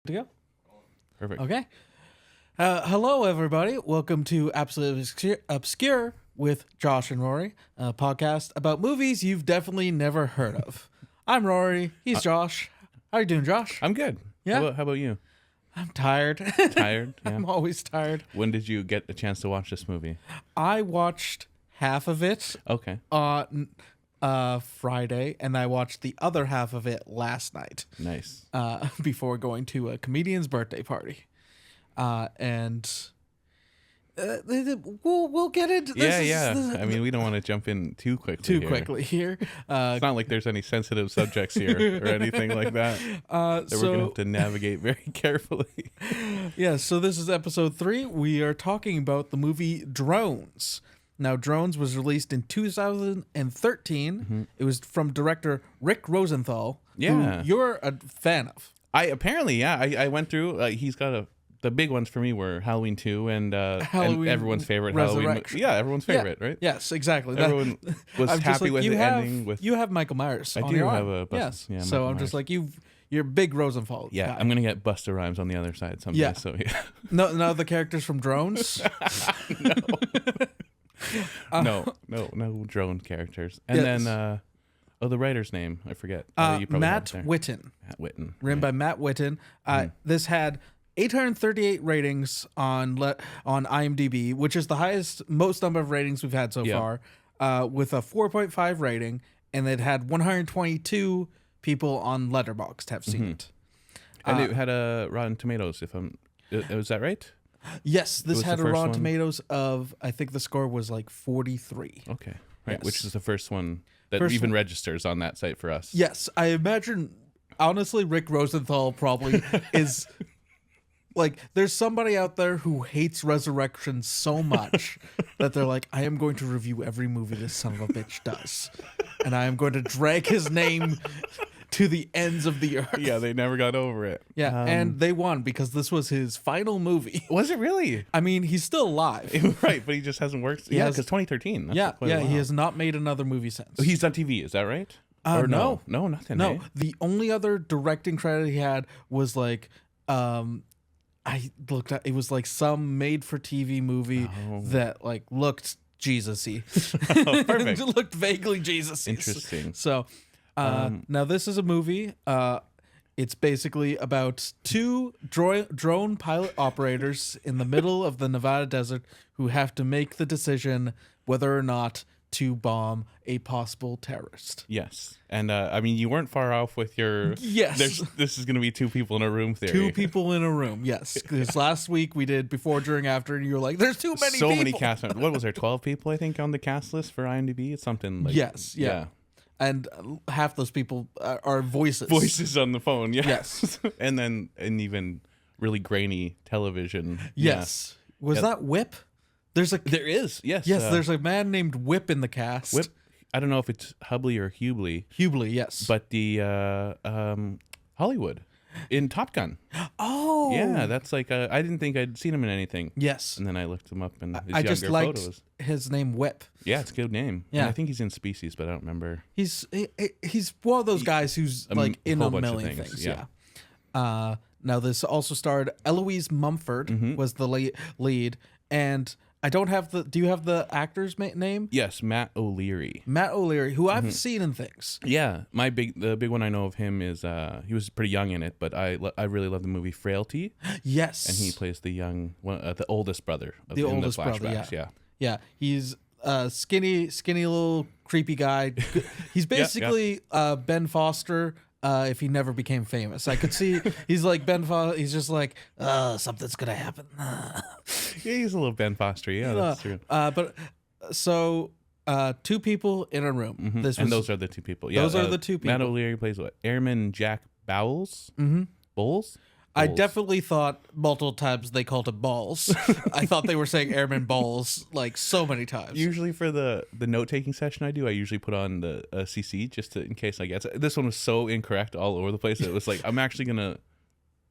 To go? Perfect. Okay. Hello, everybody. Welcome to Absolutely Obscure with Josh and Rory, a podcast about movies you've definitely never heard of. I'm Rory. He's Josh. How are you doing, Josh? I'm good. Yeah? How about you? I'm tired. Tired? Yeah. I'm always tired. When did you get a chance to watch this movie? I watched half of it Okay. on Friday, and I watched the other half of it last night. Nice. Before going to a comedian's birthday party. And we'll get into this. Yeah. I mean, we don't want to jump in too quickly. Here. It's not like there's any sensitive subjects here or anything like that. That we're going to have to navigate very carefully. Yeah, so this is episode 3. We are talking about the movie Drones. Now, Drones was released in 2013. Mm-hmm. It was from director Rick Rosenthal, who you're a fan of. I went through, he's got the big ones for me were Halloween 2 and everyone's favorite Halloween. Yeah, everyone's favorite, right? Yes, exactly. Everyone was happy with the ending. You have Michael Myers on do your have arm. a Buster. Yes. Yeah, so Michael I'm just Myers. like, you're a big Rosenthal guy. I'm going to get Buster Rhymes on the other side someday. Yeah. So, yeah. No, the characters from Drones? No drone characters. And then, the writer's name, I forget. Matt Whitten. Matt Whitten. Written by Matt Whitten. This had 838 ratings on IMDb, which is the most number of ratings we've had so far, with a 4.5 rating, and it had 122 people on Letterboxd have seen it. And it had a Rotten Tomatoes, is that right? Yes, this had a Rotten one? Tomatoes of, I think the score was like 43. Okay. Right, Yes. which is the first one that even registers on that site for us. Yes, I imagine, honestly, Rick Rosenthal probably is... Like, there's somebody out there who hates Resurrection so much that they're like, I am going to review every movie this son of a bitch does. And I am going to drag his name to the ends of the earth. Yeah, they never got over it. Yeah, and they won because this was his final movie. Was it really? I mean, he's still alive. Right, but he just hasn't worked. Because 2013. That's quite a while. He has not made another movie since. He's on TV, is that right? Or no, nothing. No, eh? the only other directing credit he had was like... I looked at it was like some made-for-TV movie that like looked Jesus-y. Perfect. It looked vaguely Jesus-y. Interesting. So now this is a movie. It's basically about two drone pilot operators in the middle of the Nevada desert who have to make the decision whether or not to bomb a possible terrorist. Yes. And I mean, you weren't far off with your... Yes. This is going to be two people in a room theory. Two people in a room, yes. Because last week we did before, during, after, and you were like, there's too many people. So many cast members. What was there, 12 people, I think, on the cast list for IMDb? It's something like... Yes, yeah. And half those people are voices. Voices on the phone, yeah. Yes. and even really grainy television. Yes. Yeah. Was that Whip? There is, yes. Yes, there's a man named Whip in the cast. Whip. I don't know if it's Hubley or Hubley. Hubley, yes. But the Hollywood in Top Gun. Oh. Yeah, that's like I didn't think I'd seen him in anything. Yes. And then I looked him up and his I younger just liked photos. his name Whip. Yeah, it's a good name. Yeah. And I think he's in Species, but I don't remember. He's one of those guys who's like in a million things. Yeah. Now this also starred Eloise Mumford was the lead, and I don't have do you have the actor's name? Yes, Matt O'Leary. Matt O'Leary, who I've seen in things. Yeah, the big one I know of him is he was pretty young in it, but I really love the movie Frailty. Yes, and he plays the the oldest brother of the oldest brother. Yeah. He's a skinny little creepy guy. He's basically Ben Foster. If he never became famous, I could see he's like Ben Foster. He's just like, something's gonna happen. Yeah, he's a little Ben Foster. Yeah, that's true. But so two people in a room. Mm-hmm. Those are the two people. Yeah, those are the two people. Matt O'Leary plays what? Airman Jack Bowles. Mm-hmm. Bowles. I definitely thought multiple times they called him Balls. I thought they were saying Airman Balls like so many times. Usually for the note-taking session I usually put on the CC just in case I get it. This one was so incorrect all over the place. It was like, I'm actually going to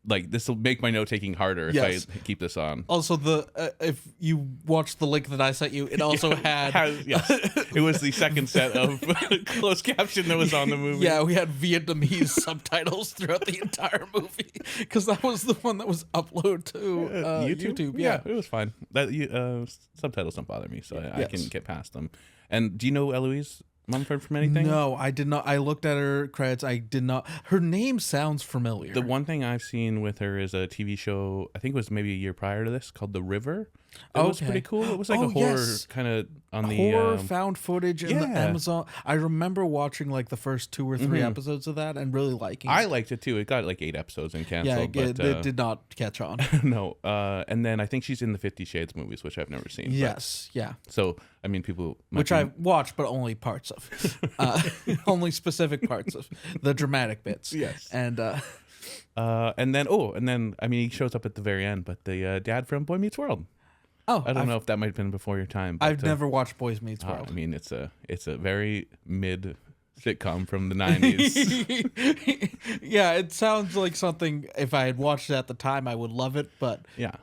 like this will make my note taking harder if I keep this on. Also, if you watch the link that I sent you, it also it was the second set of closed caption that was on the movie. Yeah, we had Vietnamese subtitles throughout the entire movie because that was the one that was uploaded to YouTube. Yeah, it was fine. That subtitles don't bother me, so I can get past them. And do you know Eloise Mumford from anything? No, I did not. I looked at her credits. I did not. Her name sounds familiar. The one thing I've seen with her is a TV show, I think it was maybe a year prior to this, called The River. It was pretty cool. It was like a horror kind of on the horror found footage in the Amazon. I remember watching like the first 2 or 3 episodes of that and really liking it. I liked it too. It got like 8 episodes and canceled. Yeah, it did not catch on. No. And then I think she's in the 50 Shades movies, which I've never seen. Yes, yeah. So, I mean, people... Which I watched, but only parts of. Only specific parts of. The dramatic bits. Yes. And then, I mean, he shows up at the very end, but the dad from Boy Meets World. Oh, I don't know if that might have been before your time. But, I've never watched Boy Meets World. I mean, it's a very mid sitcom from the 90s. Yeah, it sounds like something, if I had watched it at the time, I would love it, but... Yeah.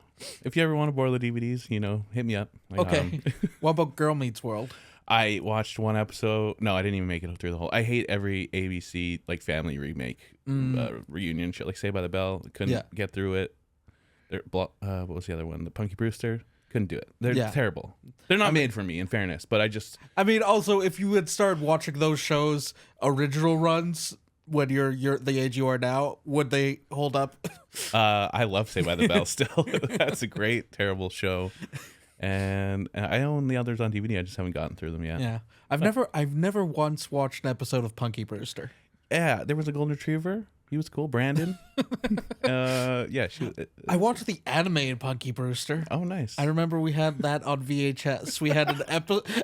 If you ever want to borrow the DVDs, hit me up. Okay. What about Girl Meets World? I watched one episode. No, I didn't even make it through the whole. I hate every ABC like family remake reunion shit, like Saved by the Bell. Couldn't get through it. What was the other one? The Punky Brewster. Couldn't do it. They're terrible. They're not made for me, in fairness. But I mean, also, if you had started watching those shows, original runs, when you're the age you are now, would they hold up? I love Saved by the Bell still. That's a great, terrible show. And I own the others on DVD. I just haven't gotten through them yet. Yeah, I've never once watched an episode of Punky Brewster. Yeah, there was a golden retriever. He was cool, Brandon. I watched the animated Punky Brewster. Oh, nice. I remember we had that on VHS. We had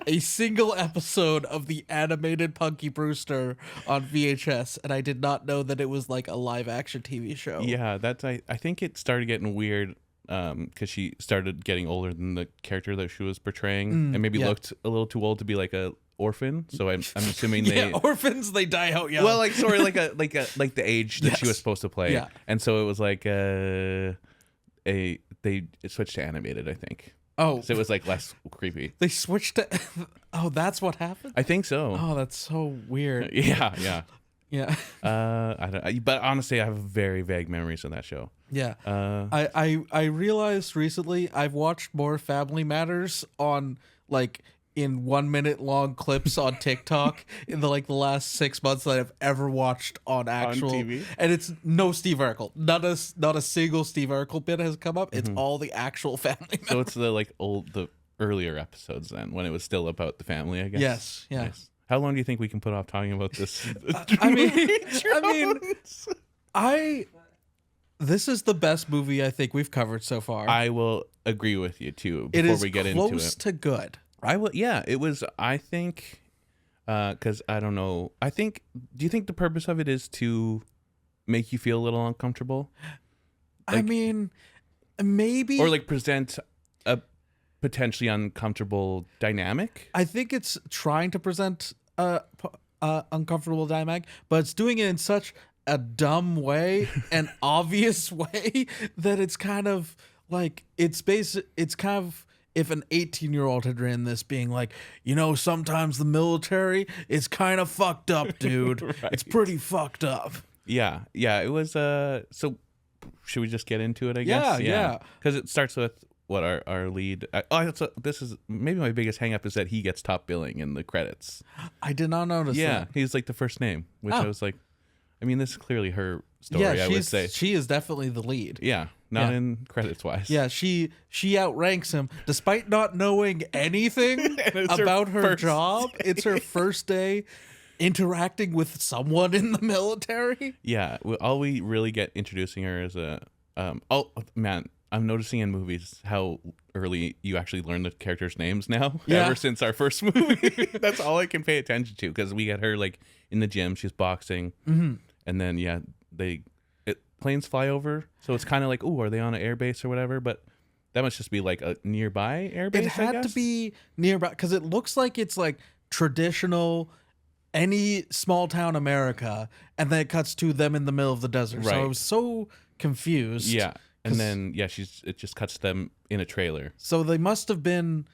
a single episode of the animated Punky Brewster on VHS, and I did not know that it was like a live action TV show. Yeah, I think it started getting weird because she started getting older than the character that she was portraying, and maybe looked a little too old to be like a orphan. So I'm assuming orphans, they die out young. Well, like sorry, like the age that she was supposed to play. Yeah. And so it was like they switched to animated, I think. Oh, so it was like less creepy. They switched to. Oh, that's what happened. I think so. Oh, that's so weird. Yeah. I don't. But honestly, I have very vague memories of that show. Yeah. I realized recently I've watched more Family Matters on like in 1 minute long clips on TikTok in the last 6 months that I've ever watched on TV. And it's no Steve Urkel. Not a single Steve Urkel bit has come up. It's all the actual Family Matters. So it's the earlier episodes then, when it was still about the family, I guess. Yes. Yeah. Nice. How long do you think we can put off talking about this? This is the best movie I think we've covered so far. I will agree with you too. Before we get into it, close to good. I will. Yeah, it was. I think, because I don't know. I think. Do you think the purpose of it is to make you feel a little uncomfortable? I mean, maybe, or like present a potentially uncomfortable dynamic. I think it's trying to present a uncomfortable dynamic, but it's doing it in such a dumb way, an obvious way, that it's kind of like it's kind of if an 18-year-old had written this, being like, sometimes the military is kind of fucked up, dude. Right. It's pretty fucked up. Yeah. It was. So, should we just get into it? I guess. Yeah. Because it starts with what our lead. This is maybe my biggest hang up is that he gets top billing in the credits. I did not notice. Yeah, he's like the first name, which I was like, I mean, this is clearly her story. I would say she is definitely the lead. Yeah. Not in credits wise. Yeah, she outranks him despite not knowing anything about her job. It's her first day interacting with someone in the military. Yeah, all we really get introducing her is I'm noticing in movies how early you actually learn the characters' names now. Yeah. Ever since our first movie, that's all I can pay attention to, because we get her like in the gym, she's boxing, and then planes fly over, so it's kind of like, are they on an airbase or whatever? But that must just be like a nearby airbase. It had to be nearby because it looks like it's like traditional, any small town America, and then it cuts to them in the middle of the desert. Right. So it was so confused. Yeah. And then, it just cuts them in a trailer. So they must have been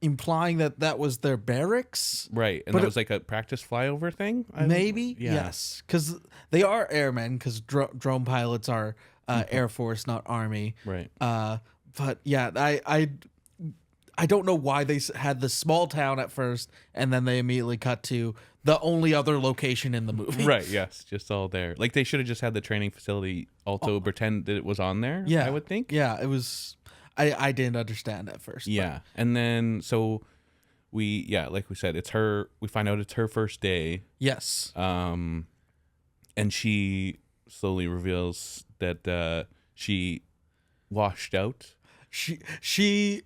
implying that was their barracks. Right. And that was like a practice flyover thing? Maybe? Yeah. Yes. Because they are airmen, because drone pilots are Air Force, not Army. Right. But yeah, I don't know why they had this small town at first, and then they immediately cut to the only other location in the movie. Right, yes, just all there. Like, they should have just had the training facility also pretend that it was on there, yeah, I would think. Yeah, it was... I didn't understand at first. Yeah, and then, so, like we said, it's her... We find out it's her first day. Yes. And she slowly reveals that she washed out. He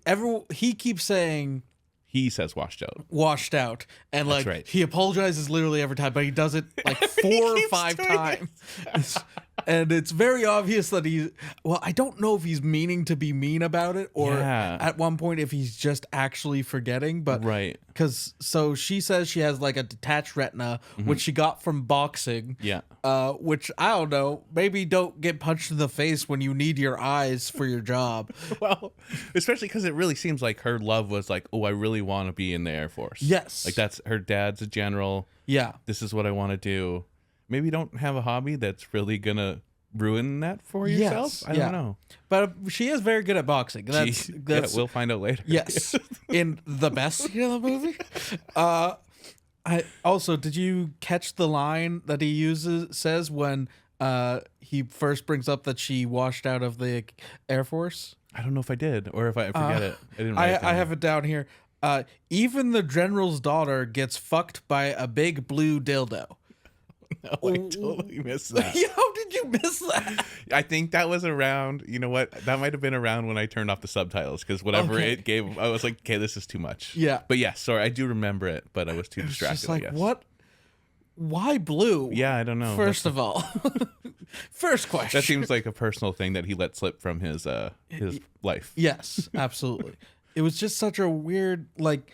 keeps saying... He says washed out. And like, right. He apologizes literally every time, but he does it like 4 or 5 times. And it's very obvious that I don't know if he's meaning to be mean about it, or at one point if he's just actually forgetting, but right. So she says she has like a detached retina, which she got from boxing. Yeah. Which, I don't know, maybe don't get punched in the face when you need your eyes for your job. Well, especially because it really seems like her love was like, oh, I really want to be in the Air Force. Yes. Like, that's her dad's a general. Yeah. This is what I want to do. Maybe don't have a hobby that's really gonna ruin that for yourself. I don't know. But she is very good at boxing. That's we'll find out later. Yes. In the best scene of the movie. I also, did you catch the line that he says when he first brings up that she washed out of the Air Force? I don't know if I did, or if I forget it. I didn't write it down. I have it down here. Even the general's daughter gets fucked by a big blue dildo. No, I totally missed that. How did you miss that? I think that was around, you know what? That might have been around when I turned off the subtitles, because whatever it gave, I was like, okay, this is too much. Yeah. But yeah, sorry, I do remember it, but I was too distracted, Just like, I guess. what? Why blue? Yeah, I don't know. First of all. First question. That seems like a personal thing that he let slip from his life. Yes, absolutely. It was just such a weird, like,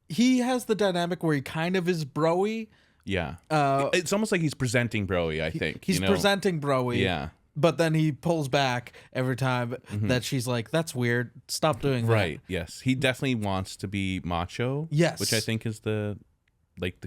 he has the dynamic where he kind of is bro-y. Yeah. It's almost like he's presenting bro-y, I think. He's presenting bro-y. Yeah. But then he pulls back every time that she's like, that's weird. Stop doing that. Right, yes. He definitely wants to be macho. Yes. Which I think is the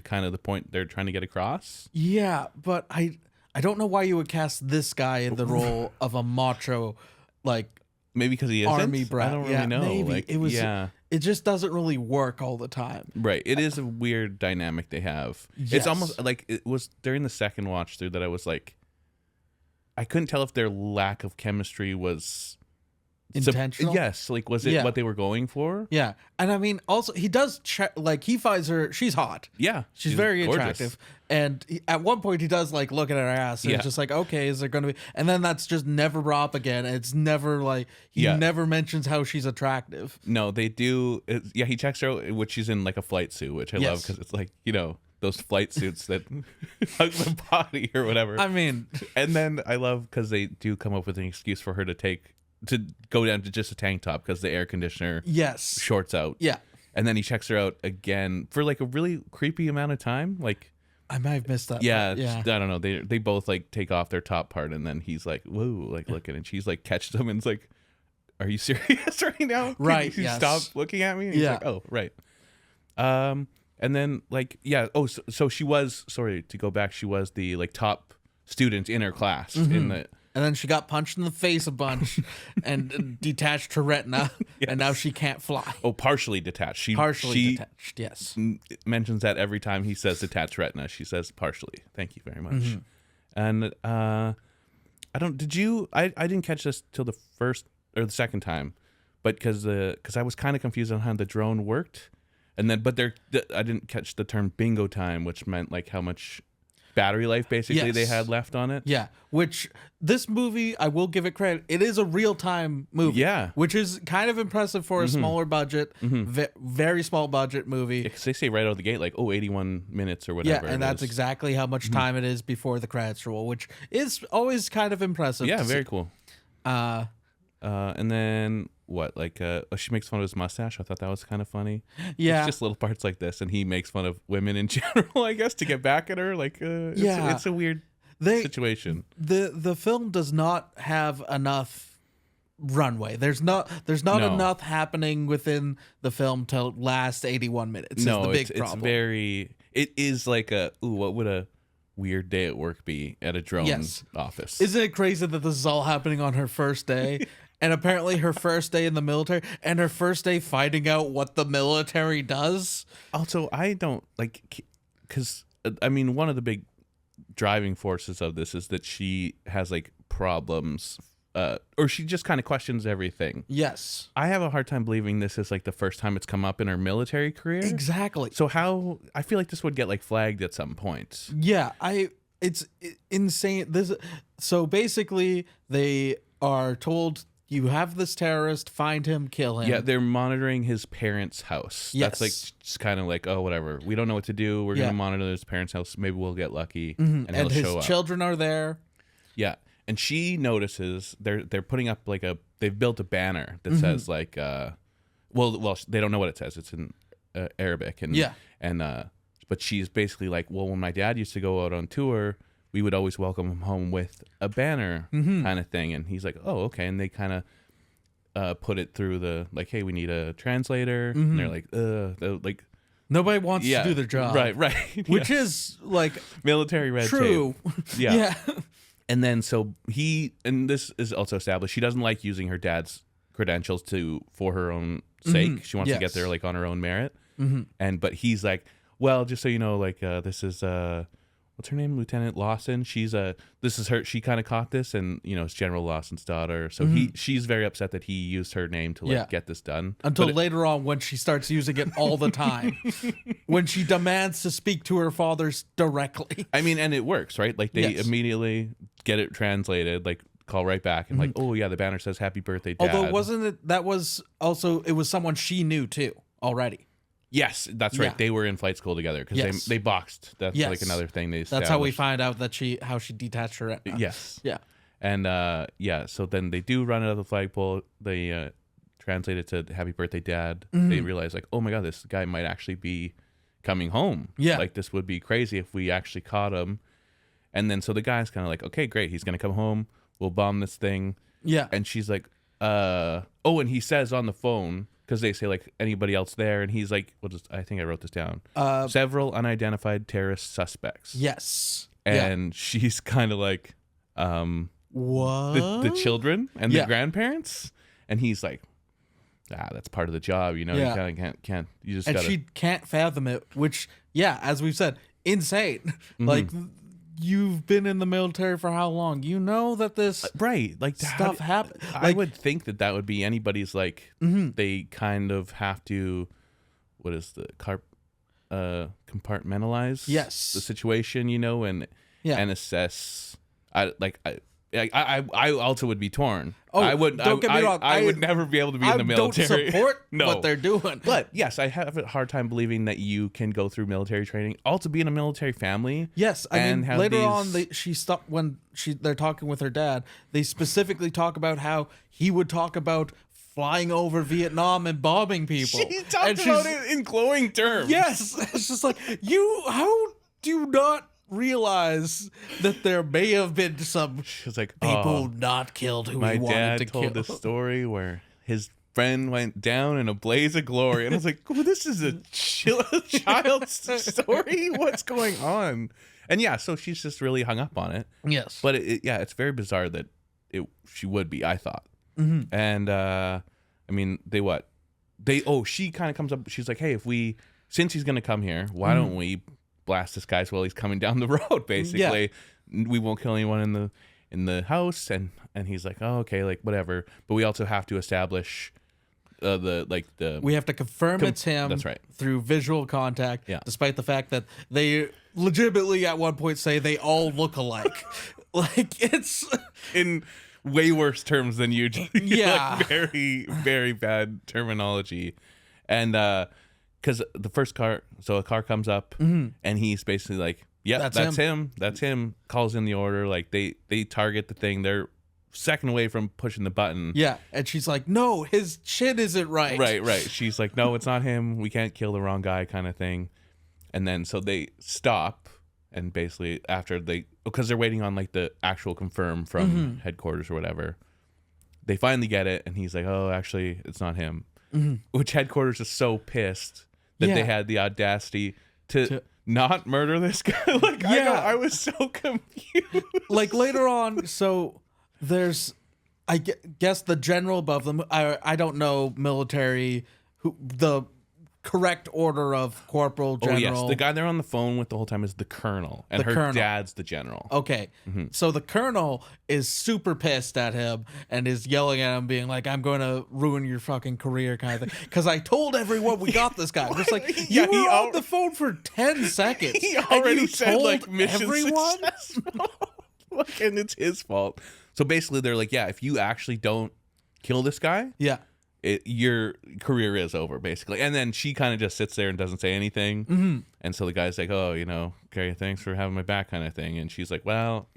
kind of the point they're trying to get across. Yeah, but I don't know why you would cast this guy in the role of a macho, like, maybe because he isn't. Army brat. I don't really know. Maybe. Like, it was. Yeah. It just doesn't really work all the time. Right. It is a weird dynamic they have. Yes. It's almost like it was during the second watch through that I was like, I couldn't tell if their lack of chemistry was intentional. Yes. Like, was it what they were going for? Yeah. And I mean, also, he does like, he finds her, she's hot. Yeah. She's very gorgeous. attractive. And at one point he does like look at her ass and it's just like, okay, is there going to be, and then that's just never brought up again. It's never like, he never mentions how she's attractive. No, they do. He checks her out, which she's in like a flight suit, which I love, because it's like, you know, those flight suits that hug the body or whatever. I mean, and then I love because they do come up with an excuse for her to go down to just a tank top because the air conditioner shorts out. Yeah. And then he checks her out again for like a really creepy amount of time. Like, I might have missed that. Yeah, I don't know. They both like take off their top part, and then he's like, "Whoa!" Like looking, and she's like, catches him, and it's like, "Are you serious right now? Right? Can you stop looking at me?" And he's like, "Oh, right." And then like, so she was, sorry to go back, she was the like top student in her class in the. And then she got punched in the face a bunch and detached her retina, and now she can't fly. Oh, partially detached. She detached, yes. Mentions that every time he says detached retina. She says partially. Thank you very much. And I didn't catch this till the first or the second time, but because I was kind of confused on how the drone worked, and then I didn't catch the term bingo time, which meant like how much battery life basically they had left on it. Yeah, which this movie, I will give it credit, it is a real-time movie. Yeah. Which is kind of impressive for a smaller budget, very small budget movie. Because they say right out of the gate, like, 81 minutes or whatever. Yeah, and that's exactly how much time it is before the credits roll, which is always kind of impressive. Yeah, very cool. And then what? Like, she makes fun of his mustache. I thought that was kind of funny. Yeah, it's just little parts like this, and he makes fun of women in general, I guess, to get back at her. Like, it's a weird. situation. The film does not have enough runway. There's not enough happening within the film to last 81 minutes. No, is the big problem. It's very. It is like what would a weird day at work be at a drone office? Isn't it crazy that this is all happening on her first day? And apparently her first day in the military and her first day finding out what the military does. Also, I don't like, because I mean, one of the big driving forces of this is that she has like problems, or she just kind of questions everything. Yes. I have a hard time believing this is like the first time it's come up in her military career. Exactly. So I feel like this would get like flagged at some point. Yeah, it's insane. So basically they are told, you have this terrorist, find him, kill him. Yeah, they're monitoring his parents' house. Yes. That's like just kind of like, oh, whatever. We don't know what to do. We're going to monitor his parents' house. Maybe we'll get lucky and he'll his show up. Children are there. Yeah. And she notices they're putting up like they've built a banner that says like, well, they don't know what it says. It's in Arabic. But she's basically like, well, when my dad used to go out on tour, we would always welcome him home with a banner kind of thing. And he's like, oh, okay. And they kind of put it through the, like, hey, we need a translator. And they're like, nobody wants to do their job. Right. Which is like military red true. tape. Yeah. And then so and this is also established, she doesn't like using her dad's credentials for her own sake. She wants to get there like on her own merit. But he's like, well, just so you know, like this is what's her name? Lieutenant Lawson. This is her. She kind of caught this, and it's General Lawson's daughter. So she's very upset that he used her name to like get this done. Until later on, when she starts using it all the time, when she demands to speak to her fathers directly. I mean, and it works, right? Like they immediately get it translated, like call right back and like, oh yeah, the banner says "Happy Birthday, Dad." Although it was someone she knew too already. Yes, that's right. They were in flight school together because they boxed. That's like another thing they established. That's how we find out that how she detached her retina. Yes. Yeah. And so then they do run out of the flagpole. They translate it to "Happy Birthday, Dad." They realize like, oh my God, this guy might actually be coming home. Yeah. Like this would be crazy if we actually caught him. And then so the guy's kind of like, okay, great. He's going to come home. We'll bomb this thing. Yeah. And she's like, and he says on the phone, because they say like anybody else there, and he's like, I think I wrote this down. Several unidentified terrorist suspects. Yes. And she's kind of like, what? The children and the grandparents, and he's like, that's part of the job, You kind of can't. You just. And she can't fathom it. Which, as we've said, insane. Like. You've been in the military for how long? You know that this stuff happens. I would think that would be anybody's like they kind of have to compartmentalize the situation, and assess. I also would be torn. Don't get me wrong. I would never be able to be in the military. Don't support what they're doing. But yes, I have a hard time believing that you can go through military training. Also, be in a military family. Yes, I mean later on, she stopped when they're talking with her dad. They specifically talk about how he would talk about flying over Vietnam and bombing people. She talked about it in glowing terms. Yes, it's just like how do you not realize that there may have been some people not killed who he wanted to kill. My dad told the story where his friend went down in a blaze of glory, and I was like, well, this is a child's story? What's going on? And so she's just really hung up on it. Yes. But it's very bizarre that she would be, I thought. And I mean, she kind of comes up, she's like, hey, since he's going to come here, why don't we blast this guy while he's coming down the road, basically. We won't kill anyone in the house, and he's like, oh, okay, like whatever, but we also have to establish we have to confirm it's him. That's right. Through visual contact, despite the fact that they legitimately at one point say they all look alike. Like it's in way worse terms than usually. Like very, very bad terminology. And because the first car, so a car comes up, and he's basically like, that's him. That's him. Calls in the order. Like they target the thing. They're second away from pushing the button. Yeah. And she's like, no, his chin isn't right. Right. She's like, no, it's not him. We can't kill the wrong guy, kind of thing. And then so they stop, And basically after because they're waiting on like the actual confirm from headquarters or whatever, they finally get it, and he's like, oh, actually it's not him. Which headquarters is so pissed that they had the audacity to not murder this guy. Like, I was so confused. Like later on, so there's, I guess the general above them. I don't know military, the correct order of corporal, general. Oh yes, the guy they're on the phone with the whole time is the colonel, and her dad's the general. Okay, so the colonel is super pissed at him and is yelling at him, being like, "I'm going to ruin your fucking career," kind of thing. Because I told everyone we got this guy. Just like you were on the phone for 10 seconds. He already said told like mission everyone. successful. Like, and it's his fault. So basically, they're like, yeah, if you actually don't kill this guy, your career is over, basically. And then she kind of just sits there and doesn't say anything. And so the guy's like, oh, okay, thanks for having my back, kind of thing. And she's like, well,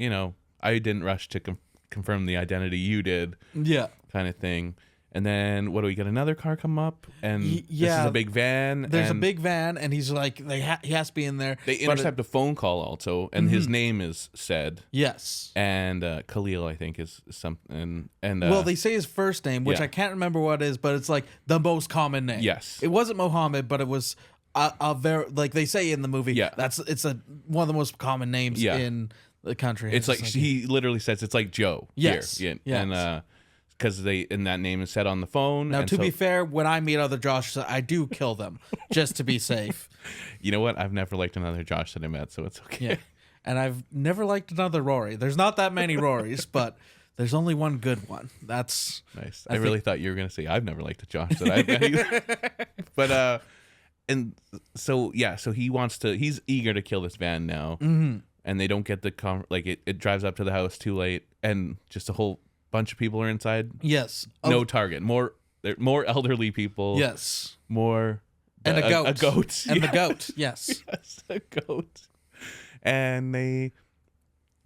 I didn't rush to confirm the identity, you did, kind of thing. And then what do we get? Another car come up, and this is a big van. There's a big van, and he's like, he has to be in there. They intercept a phone call also, and his name is said. Yes. And Khalil, I think, is something. And well, they say his first name, which I can't remember what it is, but it's like the most common name. Yes. It wasn't Mohammed, but it was a very, like they say in the movie. Yeah. It's one of the most common names in the country. It's like he literally says it's like Joe. Yes. Here. Yeah. Yes. And because that name is said on the phone. Now, to be fair, when I meet other Joshes, I do kill them just to be safe. You know what? I've never liked another Josh that I met, so it's okay. Yeah. And I've never liked another Rory. There's not that many Rorys, but there's only one good one. That's nice. I really thought you were going to say I've never liked a Josh that I've met either. But and so he's eager to kill this van now. And they don't get it drives up to the house too late, and just a whole bunch of people are inside. Yes. No target. More elderly people. Yes. More and a goat. A goat. And the goat. Yes. Yes, a goat. And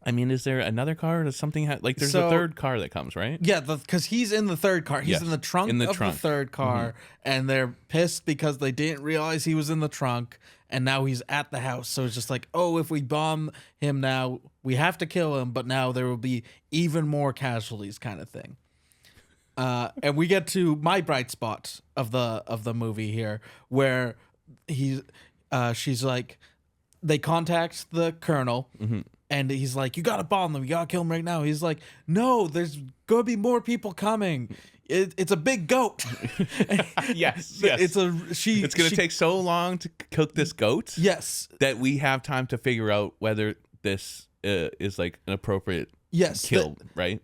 is there another car or something? There's a third car that comes, right? Yeah, because he's in the third car. He's in the trunk of the third car, and they're pissed because they didn't realize he was in the trunk, and now he's at the house. So it's just like, oh, if we bomb him now, we have to kill him, but now there will be even more casualties, kind of thing. And we get to my bright spot of the movie here, where she's like, they contact the colonel. And he's like, you gotta bomb them. You gotta kill them right now. He's like, no, there's gonna be more people coming. It's a big goat. Yes. It's gonna take so long to cook this goat. Yes. That we have time to figure out whether this is like an appropriate kill, right?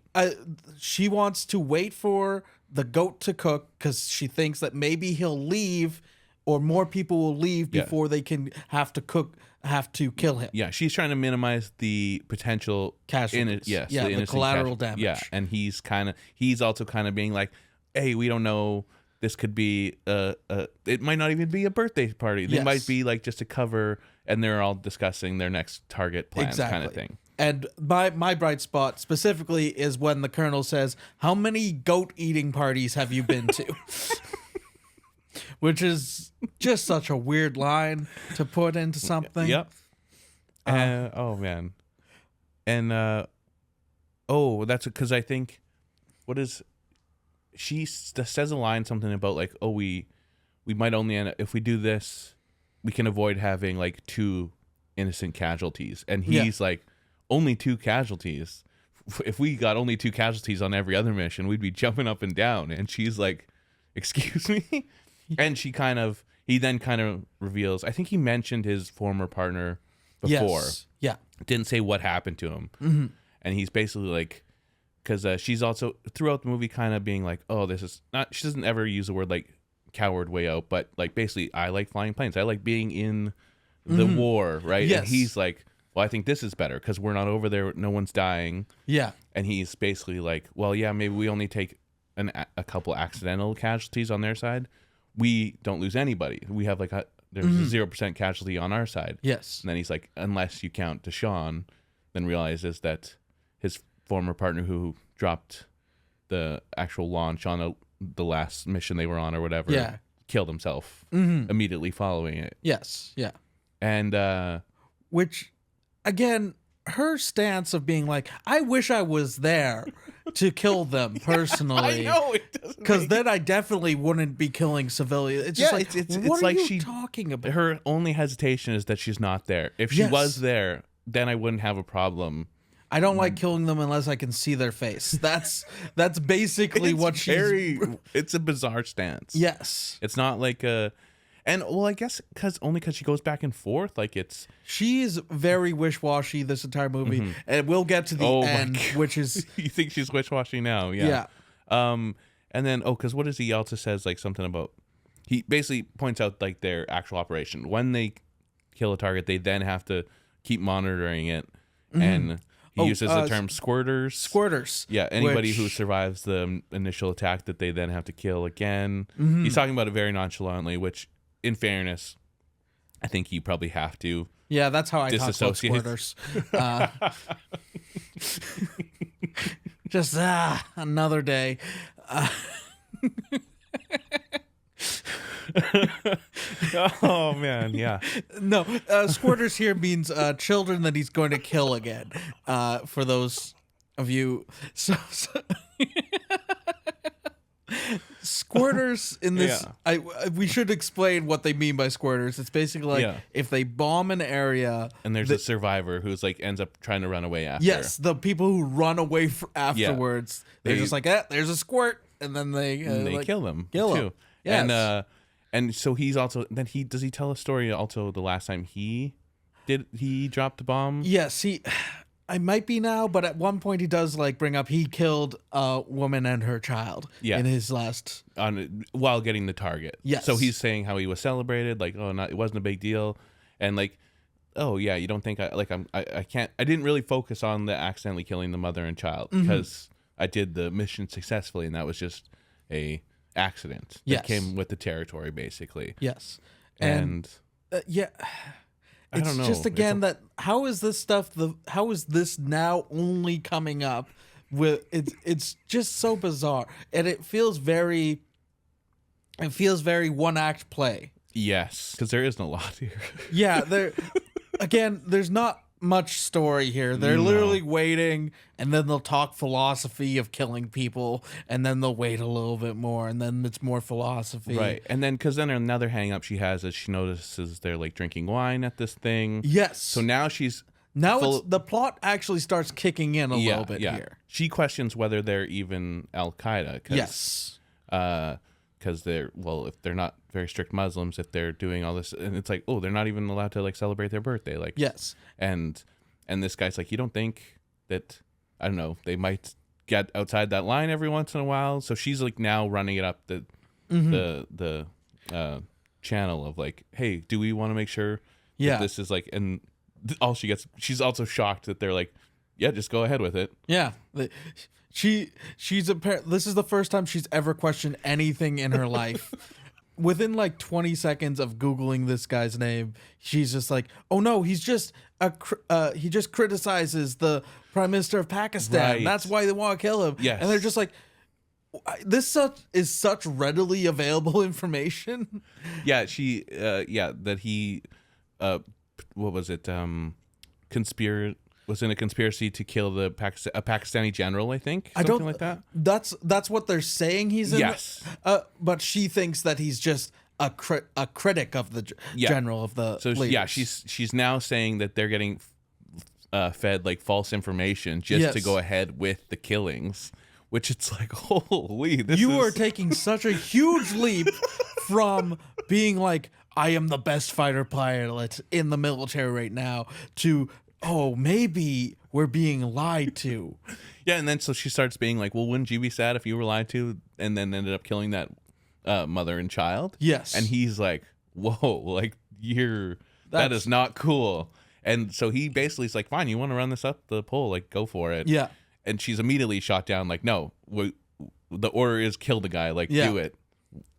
She wants to wait for the goat to cook because she thinks that maybe he'll leave, or more people will leave before they can have to kill him. Yeah, she's trying to minimize the potential casualties. The collateral damage. Yeah, and he's also kind of being like, hey, we don't know. This could be it might not even be a birthday party. They might be like just a cover, and they're all discussing their next target plans, kind of thing. And my bright spot specifically is when the colonel says, how many goat eating parties have you been to? Which is just such a weird line to put into something. Yep. Oh man. And that's because I think she says a line, something about like, oh, we might only end up, if we do this, we can avoid having like 2 innocent casualties. And he's like, only 2 casualties? If we got only 2 casualties on every other mission, we'd be jumping up and down. And she's like, excuse me? And he then kind of reveals, I think he mentioned his former partner before. Yes. Yeah. Didn't say what happened to him. And he's basically like, because she's also throughout the movie kind of being like, oh, this is not, she doesn't ever use the word like coward way out, but like basically, I like flying planes. I like being in the war, right? Yes. And he's like, well, I think this is better because we're not over there. No one's dying. Yeah. And he's basically like, well, yeah, maybe we only take a couple accidental casualties on their side. We don't lose anybody. We have like there's a 0% casualty on our side. Yes. And then he's like, unless you count Deshaun, then realizes that his former partner who dropped the actual launch on the last mission they were on or whatever, killed himself immediately following it. Yes. Yeah. And which again, her stance of being like, I wish I was there to kill them personally. I know it doesn't. Because then I definitely wouldn't be killing civilians. It's just like, what are you talking about? Her only hesitation is that she's not there. If she was there, then I wouldn't have a problem. I don't like killing them unless I can see their face. That's basically what she's... It's a bizarre stance. Yes. It's not like a... And, well, I guess because she goes back and forth. Like, it's... She's very wish-washy this entire movie. Mm-hmm. And we'll get to the end, which is... You think she's wish-washy now? Yeah. And then, because what is he also says, like, something about... He basically points out, like, their actual operation. When they kill a target, they then have to keep monitoring it. Mm-hmm. And... He uses the term squirters. Squirters. Yeah, anybody who survives the initial attack that they then have to kill again. Mm-hmm. He's talking about it very nonchalantly, which, in fairness, I think you probably have to. Yeah, that's how I talk about squirters. Just another day. Oh man, yeah. No, squirters here means children that he's going to kill again. For those of you, so squirters in this, we should explain what they mean by squirters. It's basically like if they bomb an area and there's a survivor who's like ends up trying to run away after. Yes, the people who run away afterwards, they're just like, there's a squirt, and then they kill them too. Them. Yes. And so he's also does he tell a story also the last time he dropped the bomb? Yes, I might be now, but at one point he does like bring up he killed a woman and her child in his last while getting the target. Yes. So he's saying how he was celebrated, like it wasn't a big deal, and like you don't think I can't, I didn't really focus on the accidentally killing the mother and child because I did the mission successfully, and that was just a accident that came with the territory, basically. Yes. And I don't know. It's just again that how is this now only coming up with it's just so bizarre, and it feels very one act play. Yes, because there isn't a lot here. Yeah, there's not much story here. They're literally waiting, and then they'll talk philosophy of killing people, and then they'll wait a little bit more, and then it's more philosophy. Right. And then because then another hang up she has is she notices they're like drinking wine at this thing. Yes. So now the plot actually starts kicking in a little bit here. She questions whether they're even Al-Qaeda. Yes. Because if they're not very strict Muslims, if they're doing all this, and it's like, they're not even allowed to like celebrate their birthday, like and this guy's like, you don't think that, I don't know, they might get outside that line every once in a while? So she's like now running it up the channel of like, hey, do we want to make sure that this is like, and she's also shocked that they're like, yeah, just go ahead with it. Yeah. She's this is the first time she's ever questioned anything in her life. Within like 20 seconds of Googling this guy's name, she's just like, oh no, he's just he just criticizes the Prime Minister of Pakistan. Right. That's why they want to kill him. Yes. And they're just like, this is such readily available information. Yeah, that he what was it? Was in a conspiracy to kill a Pakistani general, I think. Something like that. That's what they're saying he's in. Yes. But she thinks that he's just a critic of the general of the leaders. Yeah, she's now saying that they're getting fed like false information just to go ahead with the killings, which it's like, holy, you are taking such a huge leap from being like, I am the best fighter pilot in the military right now to, maybe we're being lied to. Yeah, and then so she starts being like, well, wouldn't you be sad if you were lied to and then ended up killing that mother and child? Yes. And he's like, whoa, like that is not cool. And so he basically is like, fine, you want to run this up the pole, like go for it. Yeah. And she's immediately shot down like, no, the order is kill the guy, like do it.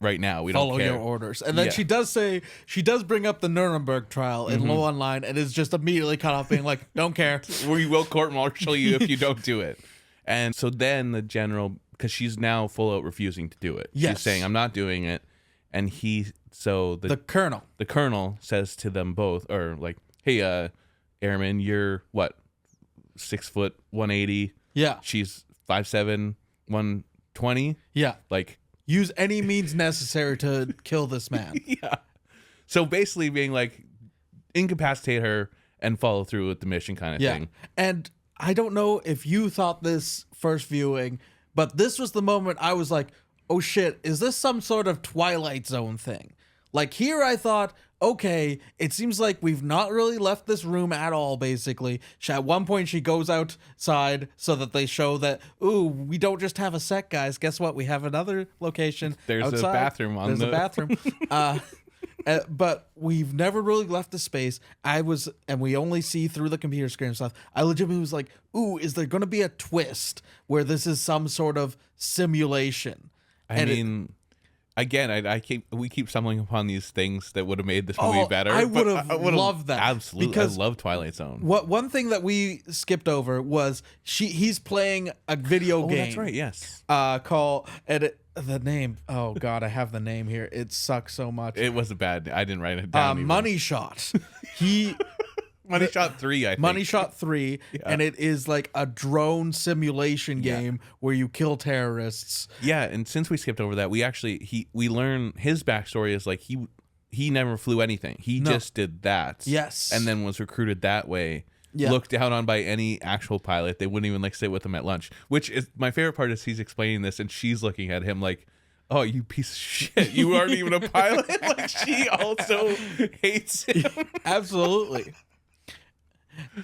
Right now, we don't care. Follow your orders. And then she does bring up the Nuremberg trial in Low Online, and is just immediately cut off being like, don't care. We will court-martial you if you don't do it. And so then the general, because she's now full out refusing to do it. Yes. She's saying, I'm not doing it. And the colonel says to them both, or like, hey, airman. You're what, 6 foot 180. Yeah. She's 5'7", 120. Yeah. Like, use any means necessary to kill this man. yeah. So basically being like, incapacitate her and follow through with the mission kind of thing. And I don't know if you thought this first viewing, but this was the moment I was like, oh shit, is this some sort of Twilight Zone thing? Like here I thought, okay, it seems like we've not really left this room at all, basically. At one point she goes outside so that they show that, ooh, we don't just have a set, guys. Guess what? We have another location. There's outside. a bathroom on There's a bathroom. But we've never really left the space. And we only see through the computer screen and stuff. I legitimately was like, ooh, is there going to be a twist where this is some sort of simulation? Again, we keep stumbling upon these things that would have made this movie better. I would have loved that. Absolutely, because I love Twilight Zone. One thing that we skipped over was he's playing a video game. Oh, that's right. Yes. The name. Oh God, I have the name here. It sucks so much. It was bad. I didn't write it down. Money Shot. Money Shot 3, I think. Money Shot 3, yeah. And it is like a drone simulation game where you kill terrorists. Yeah, and since we skipped over that, we learn his backstory is like he never flew anything. He just did that. Yes. And then was recruited that way. Yeah. Looked down on by any actual pilot. They wouldn't even like sit with him at lunch. Which is my favorite part is he's explaining this and she's looking at him like, oh, you piece of shit. You aren't even a pilot. Like she also hates him. Absolutely.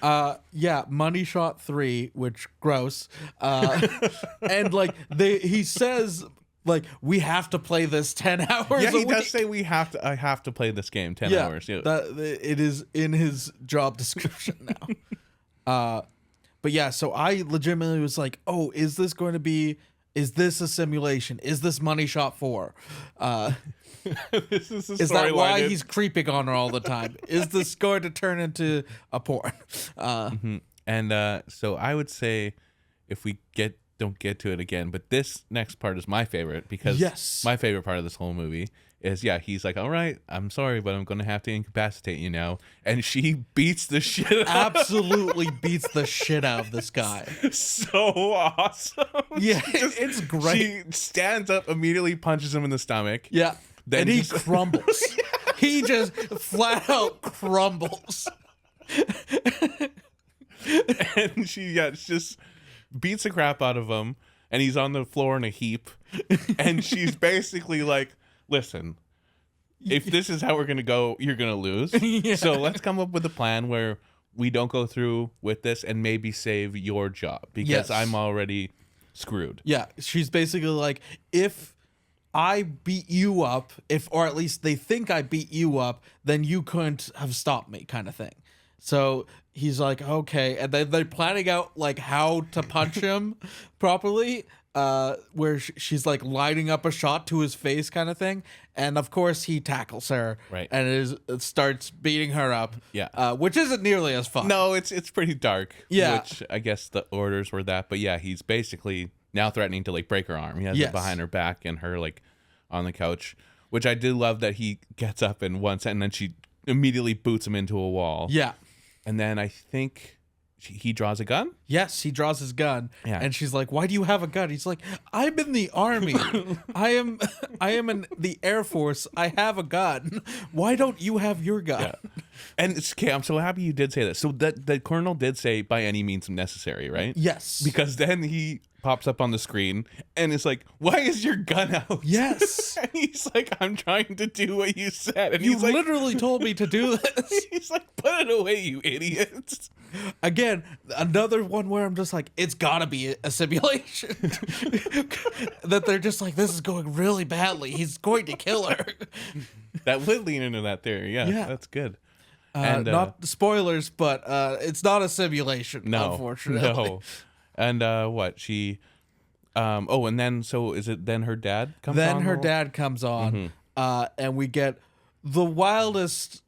Money Shot 3, which gross. And like he says like we have to play this 10 hours a week. He does say I have to play this game 10 hours. Yeah. It is in his job description now. But yeah, so I legitimately was like, oh, is this a simulation? Is this Money Shot 4? This is that why he's creeping on her all the time? Is this going to turn into a porn? And so I would say if we don't get to it again, but this next part is my favorite because my favorite part of this whole movie is he's like, all right, I'm sorry, but I'm going to have to incapacitate you now. And she beats the shit out absolutely beats the shit out of this guy. So awesome. Yeah, it's great. She stands up, immediately punches him in the stomach. Yeah. Then he crumbles. He just flat out crumbles. And she just beats the crap out of him. And he's on the floor in a heap. And she's basically like, listen, if this is how we're going to go, you're going to lose. Yeah. So let's come up with a plan where we don't go through with this and maybe save your job because I'm already screwed. Yeah. She's basically like, if I beat you up, or at least they think I beat you up, then you couldn't have stopped me kind of thing. So he's like, okay. And then they're planning out like how to punch him properly, where she's like lining up a shot to his face kind of thing. And of course he tackles her and it starts beating her up. Yeah. Which isn't nearly as fun. No, it's pretty dark. Yeah. Which I guess the orders were that. But yeah, he's basically now threatening to like break her arm. He has it behind her back and her like on the couch, which I do love that he gets up in one set and then she immediately boots him into a wall. Yeah. And then I think he draws a gun? Yes, he draws his gun. Yeah. And she's like, why do you have a gun? He's like, I'm in the army. I am in the Air Force. I have a gun. Why don't you have your gun? Yeah. And it's okay, I'm so happy you did say that. So that the colonel did say by any means necessary, right? Yes. Because then he pops up on the screen and it's like, why is your gun out? Yes. And he's like, I'm trying to do what you said. And you he's like, literally told me to do this. He's like, put it away, you idiot. Again, another one where I'm just like, it's gotta be a simulation. That they're just like, this is going really badly. He's going to kill her. That would lean into that theory. Yeah. That's good. And not spoilers, but it's not a simulation, unfortunately. No. And what she and then so is it then her dad comes on? Then her dad comes on, and we get the wildest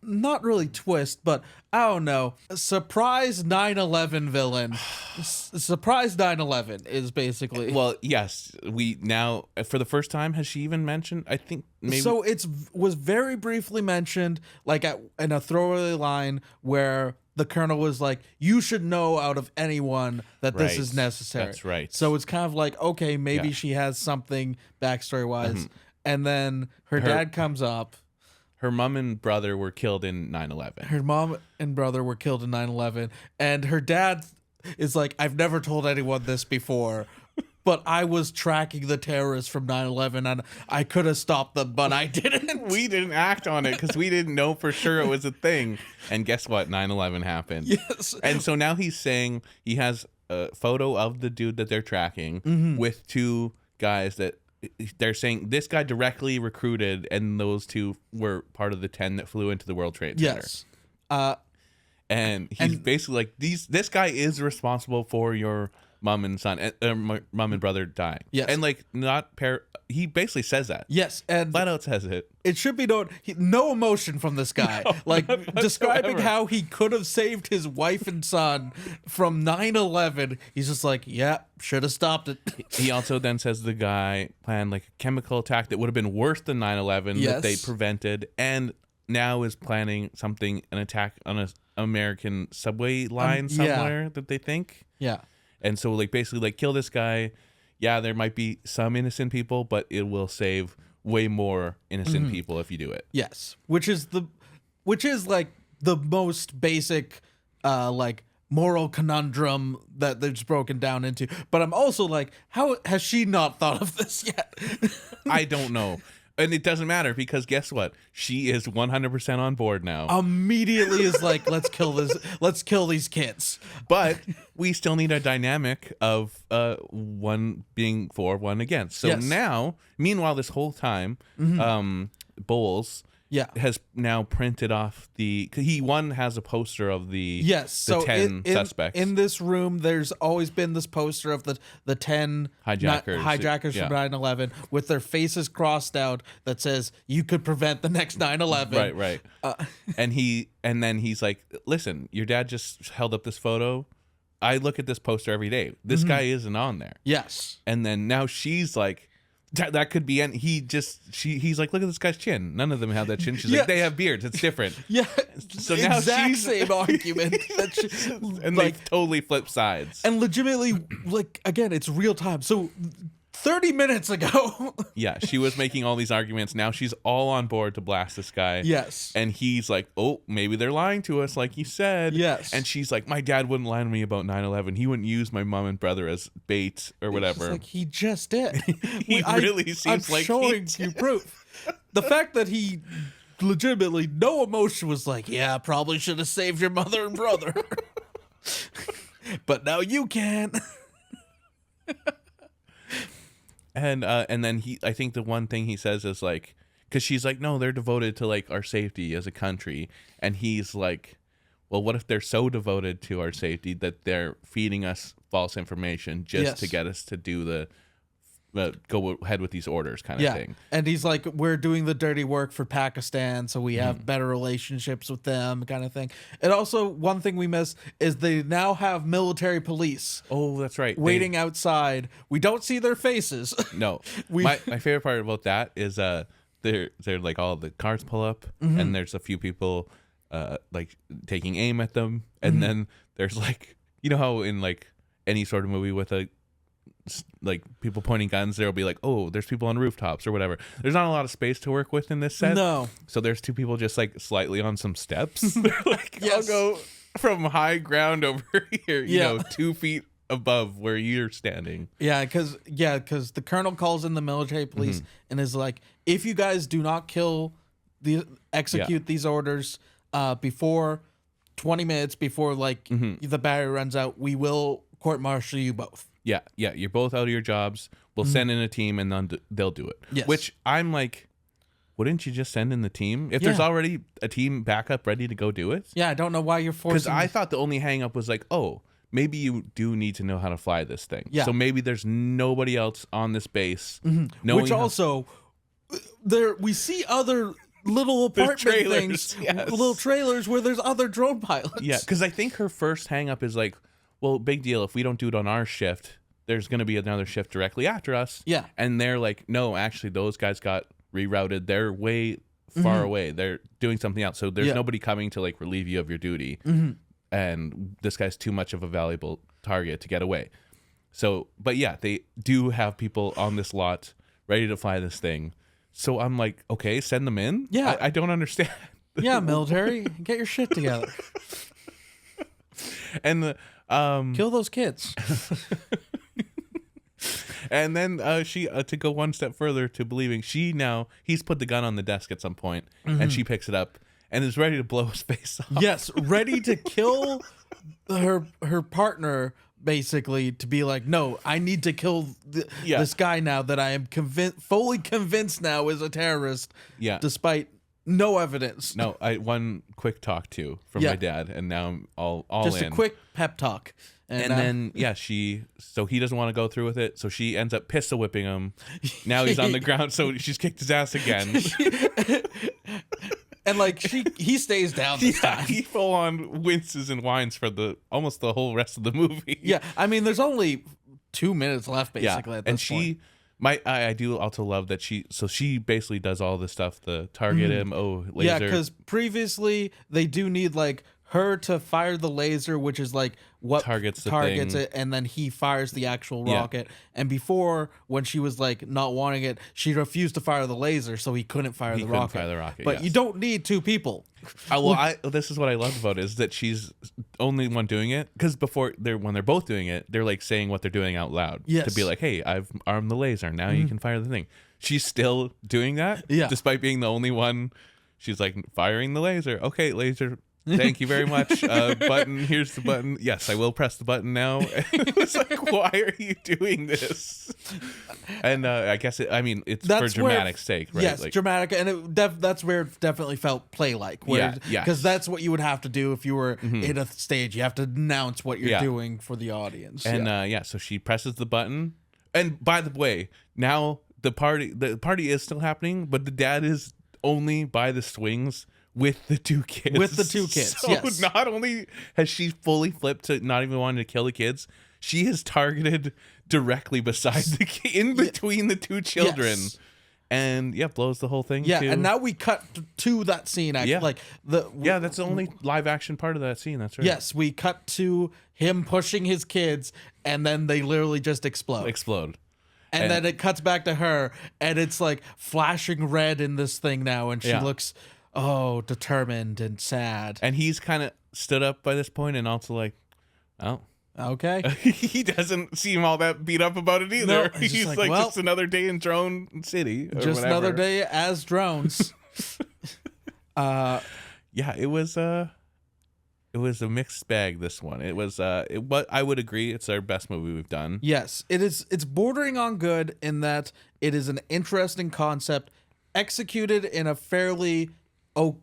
not really twist, but I don't know. Surprise 9/11 villain. Surprise 9/11 is basically. Well, yes, we now for the first time has she even mentioned? I think maybe. So was very briefly mentioned, like in a throwaway line where the colonel was like, "You should know out of anyone that this is necessary." That's right. So it's kind of like, okay, maybe she has something backstory wise, and then her dad comes up. Her mom and brother were killed in 9/11. Her mom and brother were killed in 9/11, and her dad is like, I've never told anyone this before, but I was tracking the terrorists from 9/11, and I could have stopped them, but I didn't. We didn't act on it because we didn't know for sure it was a thing. And guess what? 9/11 happened. Yes. And so now he's saying he has a photo of the dude that they're tracking with two guys that they're saying this guy directly recruited, and those two were part of the 10 that flew into the World Trade Center. Yes. And he's basically like, this guy is responsible for your mom and son, mom and brother dying. Yes. And like he basically says that. Yes, and flat out says it. It should be known, no emotion from this guy. Describing how he could have saved his wife and son from 9/11. He's just like, yeah, should have stopped it. He also then says the guy planned like a chemical attack that would have been worse than 9/11 that they prevented, and now is planning an attack on an American subway line somewhere that they think. Yeah. And so like basically like kill this guy. Yeah, there might be some innocent people, but it will save way more innocent people if you do it. Yes, which is like the most basic like moral conundrum that they're just broken down into. But I'm also like, how has she not thought of this yet? I don't know. And it doesn't matter because guess what? She is 100% on board now. Immediately is like, let's kill these kids. But we still need a dynamic of one being for, one against. So now, meanwhile, this whole time, Bowles has now printed off one has a poster of the 10 suspects. In this room, there's always been this poster of the 10 hijackers from 9/11 with their faces crossed out that says, you could prevent the next 9/11. Right. And then he's like, listen, your dad just held up this photo. I look at this poster every day. This guy isn't on there. Yes. And then now she's like, that could be, and he's like, look at this guy's chin. None of them have that chin. She's like, they have beards. It's different. Yeah. So now she's same argument. And like, they totally flip sides. And legitimately, like, again, it's real time. So 30 minutes ago. Yeah, she was making all these arguments. Now she's all on board to blast this guy. Yes. And he's like, oh, maybe they're lying to us, like you said. Yes. And she's like, my dad wouldn't lie to me about 9/11. He wouldn't use my mom and brother as bait or whatever. It's like, he just did. I'm showing you proof. The fact that he legitimately, no emotion, was like, yeah, probably should have saved your mother and brother. But now you can. And then I think the one thing he says is like, because she's like, no, they're devoted to like our safety as a country, and he's like, well, what if they're so devoted to our safety that they're feeding us false information just to get us to do the go ahead with these orders kind of thing. And he's like, we're doing the dirty work for Pakistan, so we have better relationships with them kind of thing. And also, one thing we missed is they now have military police. Oh, that's right. Waiting outside. We don't see their faces. No. My favorite part about that is they're like, all the cars pull up and there's a few people like taking aim at them, and then there's like, you know how in like any sort of movie with like people pointing guns, there'll be like, oh, there's people on rooftops or whatever. There's not a lot of space to work with in this set. No. So there's two people just like slightly on some steps. They're like, I'll go from high ground over here, you know, 2 feet above where you're standing. Yeah, because the colonel calls in the military police and is like, if you guys do not execute these orders before 20 minutes before like the battery runs out, we will court-martial you both. Yeah, you're both out of your jobs. We'll send in a team, and then they'll do it. Yes. Which I'm like, wouldn't you just send in the team? If there's already a team backup ready to go do it? Yeah, I don't know why you're forcing... Because I thought the only hang-up was like, oh, maybe you do need to know how to fly this thing. Yeah. So maybe there's nobody else on this base. Which also, we see other little apartment trailers, things, yes. little trailers where there's other drone pilots. Yeah, because I think her first hang up is like, well, big deal. If we don't do it on our shift, there's going to be another shift directly after us. Yeah. And they're like, no, actually, those guys got rerouted. They're way far away. They're doing something else. So there's nobody coming to like relieve you of your duty. And this guy's too much of a valuable target to get away. So, but yeah, they do have people on this lot ready to fly this thing. So I'm like, okay, send them in. Yeah. I don't understand. Yeah, military, get your shit together. And the Kill those kids. and then she to go one step further to believing he's put the gun on the desk at some point, and she picks it up and is ready to blow his face off. Yes, ready to kill her partner, basically, to be like, no, I need to kill this guy now that I am fully convinced now is a terrorist. Yeah, despite no evidence. No, one quick talk to from my dad, and now I'm all just in. Just a quick pep talk. And then so he doesn't want to go through with it, so she ends up pistol whipping him. Now he's on the ground, so she's kicked his ass again. And like he stays down this time. He full on winces and whines for almost the whole rest of the movie. Yeah, I mean, there's only 2 minutes left basically. At this point. I do also love that she basically does all this stuff, the target him, laser. Yeah, because previously they do need like her to fire the laser, which is like what targets it, and then he fires the actual rocket. And before, when she was like not wanting it, she refused to fire the laser, so he couldn't fire the rocket. But you don't need two people. This is what I love about it, is that she's only one doing it, because when they're both doing it, they're like saying what they're doing out loud to be like, hey, I've armed the laser, now you can fire the thing. She's still doing that, despite being the only one. She's like, firing the laser. Okay, laser. Thank you very much. Button. Here's the button. Yes, I will press the button now. It's like, why are you doing this? And I guess it's for dramatic sake, right? Yes, dramatic, and that's where it definitely felt play-like. Because that's what you would have to do if you were in a stage. You have to announce what you're doing for the audience. And so she presses the button. And by the way, now the party is still happening, but the dad is only by the swings with the two kids. So yes. Not only has she fully flipped to not even wanting to kill the kids, she is targeted directly beside in between the two children. Yes. And blows the whole thing. Yeah, and now we cut to that scene. Like that's the only live action part of that scene. That's right. Yes, we cut to him pushing his kids, and then they literally just explode. And then it cuts back to her, and it's like flashing red in this thing now, and she looks determined and sad. And he's kind of stood up by this point and also like, oh. Okay. He doesn't seem all that beat up about it either. No, he's like, well, just another day in Drone City. Just whatever. Another day as drones. It was a mixed bag, this one. It was but I would agree it's our best movie we've done. Yes, it is. It's bordering on good in that it is an interesting concept executed in a fairly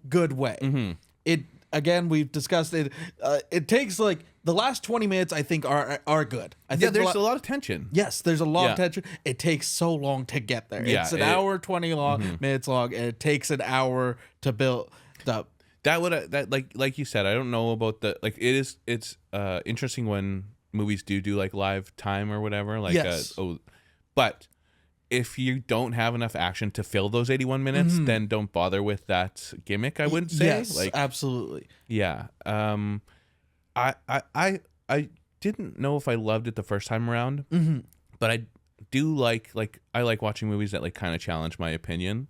good way. Mm-hmm. It again, we've discussed it. It takes like the last 20 minutes, I think, are good. I think there's a lot of tension. Yes, there's a lot of tension. It takes so long to get there. It's an hour 20 minutes long, and it takes an hour to build up. Like you said, I don't know about it's interesting when movies do like live time or whatever. But if you don't have enough action to fill those 81 minutes, then don't bother with that gimmick, I wouldn't say. Yes, absolutely. Yeah. I didn't know if I loved it the first time around, but I do like I like watching movies that like kind of challenge my opinion.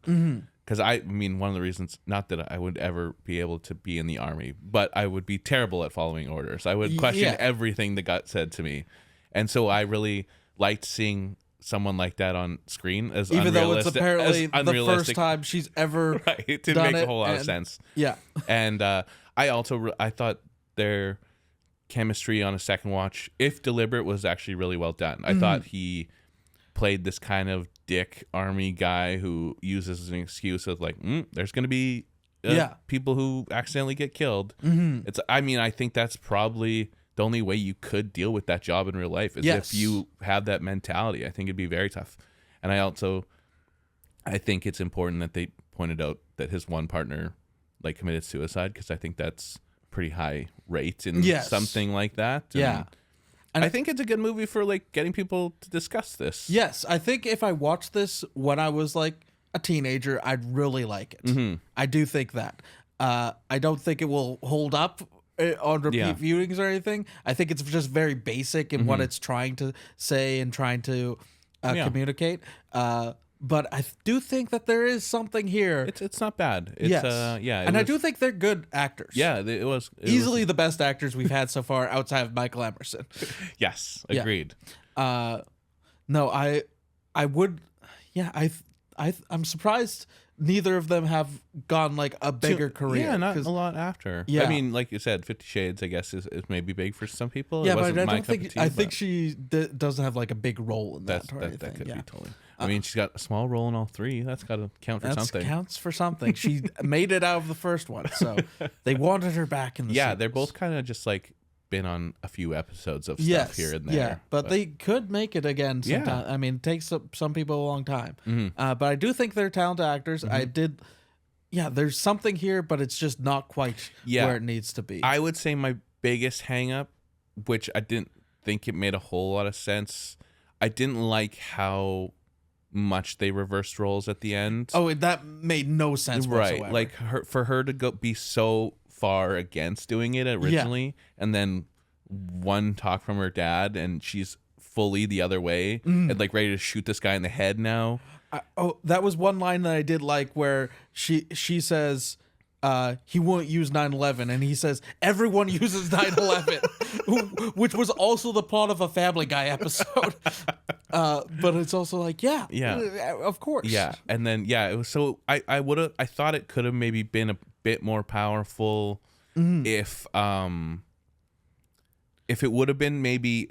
Because one of the reasons, not that I would ever be able to be in the army, but I would be terrible at following orders. I would question everything that got said to me. And so I really liked seeing someone like that on screen, even though it's apparently the first time she's ever right. It didn't make a whole lot of sense. Yeah. And I thought their chemistry on a second watch, if deliberate, was actually really well done. I thought he played this kind of dick army guy who uses an excuse of like, there's going to be people who accidentally get killed. I think that's probably the only way you could deal with that job in real life is if you have that mentality. I think it'd be very tough. And I think it's important that they pointed out that his one partner like committed suicide, because I think that's pretty high rate in something like that. And I think it's a good movie for like getting people to discuss this. Yes, I think if I watched this when I was like a teenager, I'd really like it. I do think that. I don't think it will hold up on repeat viewings or anything. I think it's just very basic in what it's trying to say and trying to communicate. But I do think that there is something here. It's not bad. Yes. I do think they're good actors. Yeah, it was easily the best actors we've had so far outside of Michael Emerson. Yes, agreed. No, I would. Yeah, I'm surprised neither of them have gone like a bigger career. Yeah, not a lot after. Yeah. I mean, like you said, 50 Shades, I guess, is maybe big for some people. Yeah, it but wasn't I my don't cup think. of tea, I but think she doesn't have like a big role in that. That could be totally. I mean, she's got a small role in all three. That's got to count for something. Counts for something. She made it out of the first one, so they wanted her back in the. Yeah, sequels. they're both kind of just like been on a few episodes of stuff here and there. Yeah, but they could make it again sometime. I mean, it takes some people a long time. But I do think they're talented actors. I did. Yeah, there's something here, but it's just not quite where it needs to be. I would say my biggest hang up, which I didn't think it made a whole lot of sense, I didn't like how much they reversed roles at the end. Oh, that made no sense whatsoever. Right, like for her to be so far against doing it originally, and then one talk from her dad, and she's fully the other way, and like ready to shoot this guy in the head now. That was one line that I did like, where she says he won't use 9/11, and he says everyone uses 9/11, which was also the plot of a Family Guy episode. But it's also like, of course. Yeah, and then it was so I thought it could have maybe been a bit more powerful if it would have been maybe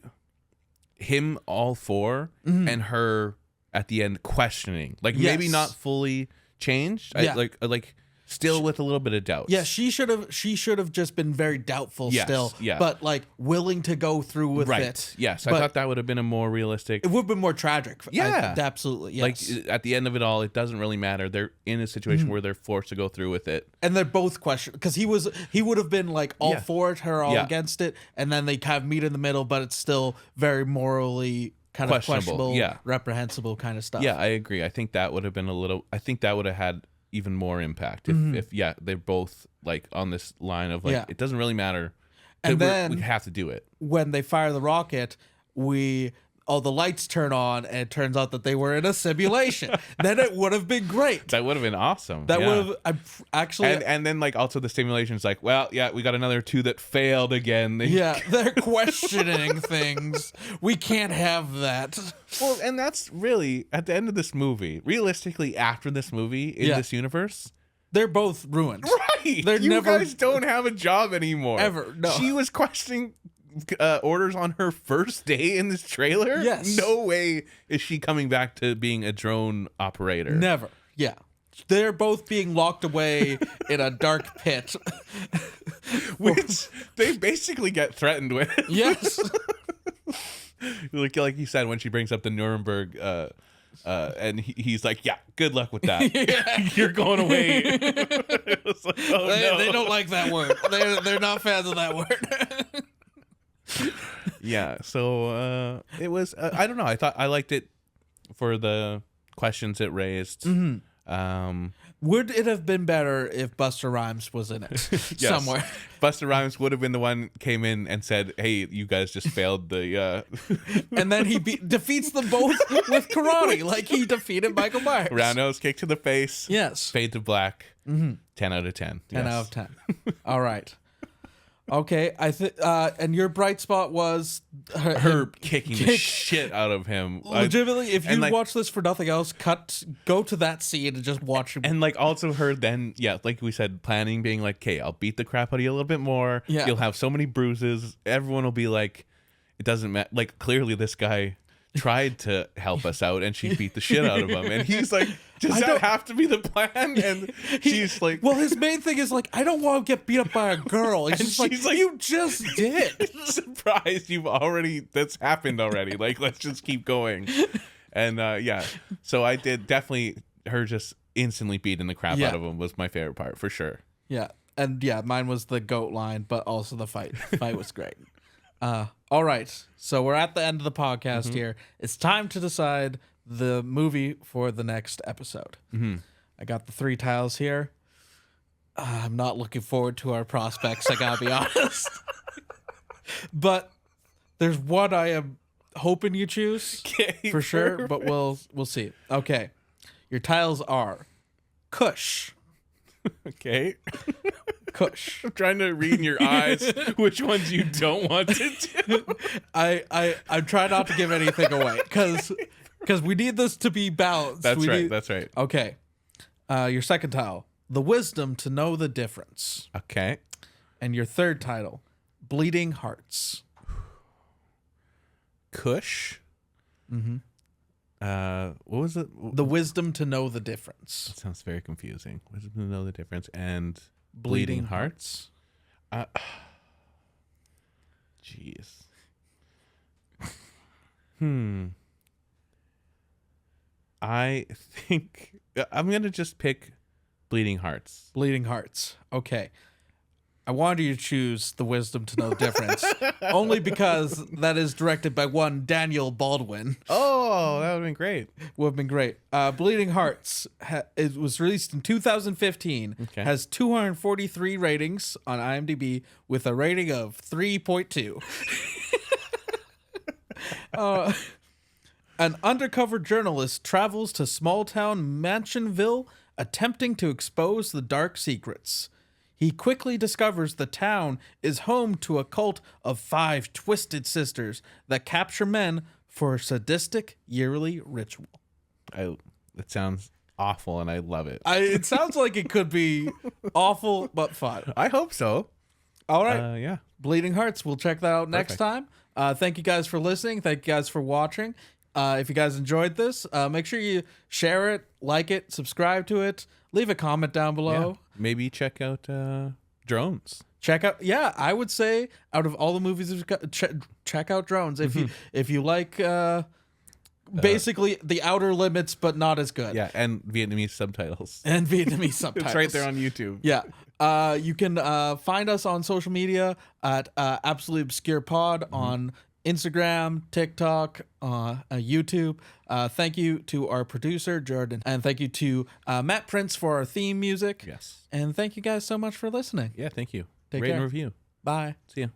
him all for and her at the end questioning, like maybe not fully changed, like still with a little bit of doubt. Yeah, she should have just been very doubtful still, but like willing to go through with it. Yes, I thought that would have been a more realistic. It would have been more tragic. Absolutely. Yes. Like at the end of it all, it doesn't really matter. They're in a situation where they're forced to go through with it, and they're both questioned, because he would have been like all for it, her all against it, and then they kind of meet in the middle, but it's still very morally kind of questionable, reprehensible kind of stuff. Yeah, I agree. I think that would have been I think that would have had even more impact if they're both like on this line of like it doesn't really matter, and then we have to do it. When they fire the rocket, all the lights turn on, and it turns out that they were in a simulation. Then it would have been great. That would have been awesome. That would have actually, and then like also the simulation is like, well, we got another two that failed again. They're questioning things. We can't have that. Well, and that's really at the end of this movie. Realistically, after this movie in this universe, they're both ruined. Right? You guys don't have a job anymore. Ever. No. She was questioning orders on her first day in this trailer. Yes. No way is she coming back to being a drone operator. Never. Yeah. They're both being locked away in a dark pit, which they basically get threatened with. Yes. like you said, when she brings up the Nuremberg and he's like, good luck with that. You're going away. It was like, no. They don't like that word. They're not fans of that word. So it was I don't know, I liked it for the questions it raised. Would it have been better if Busta Rhymes was in it somewhere? Busta Rhymes would have been the one came in and said, hey, you guys just failed the and then he defeats them both with karate, like he defeated Michael Myers. Roundhouse kick to the face. Yes. Fade to black. 10 out of 10. 10 out of 10. All right. Okay, I think, and your bright spot was her kicking the shit out of him. Legitimately, if you watch this for nothing else, go to that scene and just watch him. And like also her then, like we said, planning, being like, okay, I'll beat the crap out of you a little bit more. Yeah. You'll have so many bruises. Everyone will be like, it doesn't matter. Like clearly this guy tried to help us out and she beat the shit out of him. And he's like, does that have to be the plan? And she's like, well, his main thing is like, I don't want to get beat up by a girl. And she's like, you just did. Surprised that's happened already. Like, let's just keep going. And so I did definitely her just instantly beating the crap out of him was my favorite part for sure. Yeah. And yeah, mine was the goat line, but also the fight. The fight was great. All right. So we're at the end of the podcast here. It's time to decide the movie for the next episode. I got the 3 tiles here. I'm not looking forward to our prospects, I gotta be honest. But there's one I am hoping you choose for sure, but we'll see. Okay. Your tiles are Kush. Okay. Kush. I'm trying to read in your eyes which ones you don't want to do. I'm trying not to give anything away because we need this to be balanced. That's right. That's right. Okay. Your second tile, the wisdom to know the difference. Okay. And your third title, bleeding hearts. Kush. What was it? The wisdom to know the difference. That sounds very confusing. Wisdom to know the difference and bleeding hearts. Jeez. I think I'm gonna just pick bleeding hearts. Bleeding hearts. Okay. I wanted you to choose the wisdom to know the difference, only because that is directed by one Daniel Baldwin. Oh, that would have been great. Would have been great. Bleeding Hearts. It was released in 2015. Okay. Has 243 ratings on IMDb with a rating of 3.2. An undercover journalist travels to small-town Mansionville, attempting to expose the dark secrets. He quickly discovers the town is home to a cult of 5 twisted sisters that capture men for a sadistic yearly ritual. It sounds awful, and I love it. It sounds like it could be awful but fun. I hope so. All right. Yeah. Bleeding Hearts. We'll check that out next time. Thank you guys for listening. Thank you guys for watching. If you guys enjoyed this, make sure you share it, like it, subscribe to it, leave a comment down below. Yeah. Maybe check out Drones. Check out, I would say out of all the movies we've got, check out Drones. If you like basically the Outer Limits, but not as good. Yeah, and Vietnamese subtitles. It's right there on YouTube. Yeah. You can find us on social media at Absolutely Obscure Pod on Instagram, TikTok, YouTube. Thank you to our producer, Jordan. And thank you to Matt Prince for our theme music. Yes. And thank you guys so much for listening. Yeah, thank you. Take Rate care. and review. Bye. See ya.